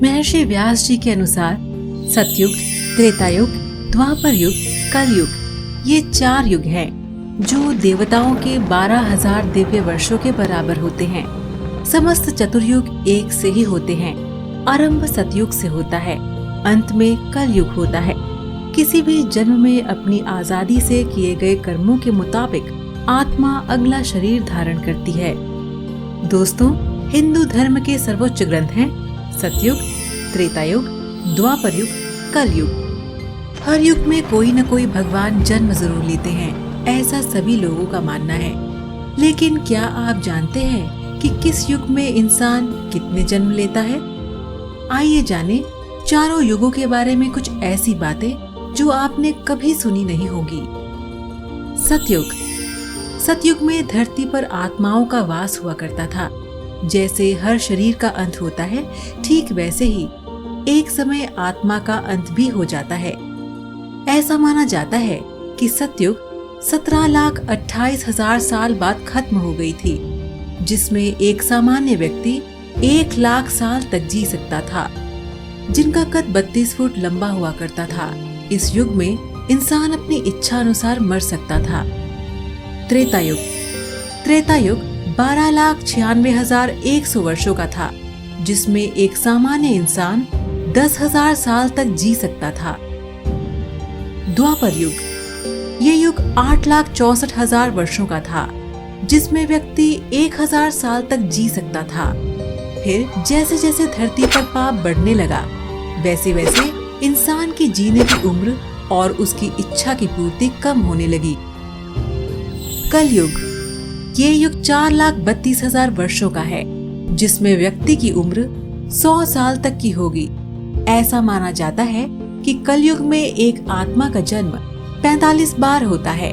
महर्षि व्यास जी के अनुसार सतयुग, त्रेतायुग, द्वापर युग, कलयुग ये 4 युग हैं जो देवताओं के 12,000 दिव्य वर्षों के बराबर होते हैं। समस्त चतुर्युग एक से ही होते हैं। आरंभ सतयुग से होता है, अंत में कलयुग होता है। किसी भी जन्म में अपनी आजादी से किए गए कर्मों के मुताबिक आत्मा अगला शरीर धारण करती है। दोस्तों, हिंदू धर्म के सर्वोच्च ग्रंथ हैं सतयुग, त्रेतायुग, द्वापर युग, कलयुग। हर युग में कोई न कोई भगवान जन्म जरूर लेते हैं, ऐसा सभी लोगों का मानना है। लेकिन क्या आप जानते हैं कि किस युग में इंसान कितने जन्म लेता है? आइए जाने चारों युगों के बारे में कुछ ऐसी बातें जो आपने कभी सुनी नहीं होगी। सतयुग। सतयुग में धरती पर आत्माओं का वास हुआ करता था। जैसे हर शरीर का अंत होता है, ठीक वैसे ही एक समय आत्मा का अंत भी हो जाता है। ऐसा माना जाता है कि सतयुग 17,28,000 साल बाद खत्म हो गई थी, जिसमें एक सामान्य व्यक्ति 1,00,000 साल तक जी सकता था, जिनका कद 32 फुट लंबा हुआ करता था। इस युग में इंसान अपनी इच्छा अनुसार मर सकता था। त्रेतायुग। त्रेतायुग 12,96,100 वर्षों का था, जिसमें एक सामान्य इंसान 10,000 साल तक जी सकता था। द्वापर युग। ये युग 8,64,000 वर्षों का था, जिसमें व्यक्ति 1,000 साल तक जी सकता था। फिर जैसे जैसे धरती पर पाप बढ़ने लगा, वैसे वैसे इंसान की जीने की उम्र और उसकी इच्छा की पूर्ति कम होने लगी। कलयुग। ये युग 4,32,000 वर्षों का है, जिसमें व्यक्ति की उम्र 100 साल तक की होगी। ऐसा माना जाता है कि कलयुग में एक आत्मा का जन्म 45 बार होता है।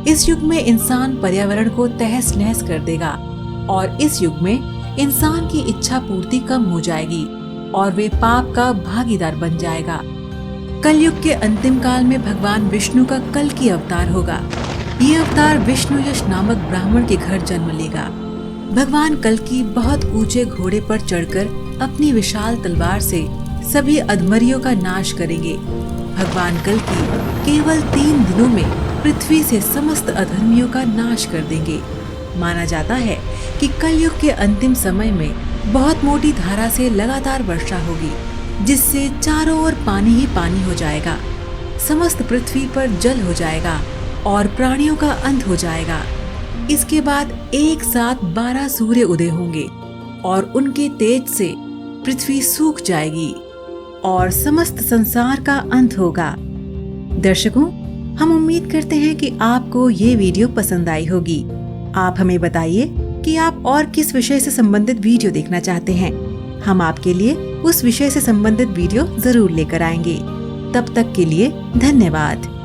इस युग में इंसान पर्यावरण को तहस नहस कर देगा और इस युग में इंसान की इच्छा पूर्ति कम हो जाएगी और वे पाप का भागीदार बन जाएगा। कलयुग के अंतिम काल में भगवान विष्णु का कल्कि अवतार होगा। ये अवतार विष्णु यश नामक ब्राह्मण के घर जन्म लेगा। भगवान कल्कि बहुत ऊंचे घोड़े पर चढ़कर अपनी विशाल तलवार से सभी अधमरियों का नाश करेंगे। भगवान कल्कि केवल 3 दिनों में पृथ्वी से समस्त अधर्मियों का नाश कर देंगे। माना जाता है कि कलयुग के अंतिम समय में बहुत मोटी धारा से लगातार वर्षा होगी, जिससे चारों ओर पानी ही पानी हो जाएगा। समस्त पृथ्वी पर जल हो जाएगा और प्राणियों का अंत हो जाएगा। इसके बाद एक साथ 12 सूर्य उदय होंगे और उनके तेज से पृथ्वी सूख जाएगी और समस्त संसार का अंत होगा। दर्शकों, हम उम्मीद करते हैं कि आपको ये वीडियो पसंद आई होगी। आप हमें बताइए कि आप और किस विषय से संबंधित वीडियो देखना चाहते हैं। हम आपके लिए उस विषय से संबंधित वीडियो जरूर लेकर आएंगे। तब तक के लिए धन्यवाद।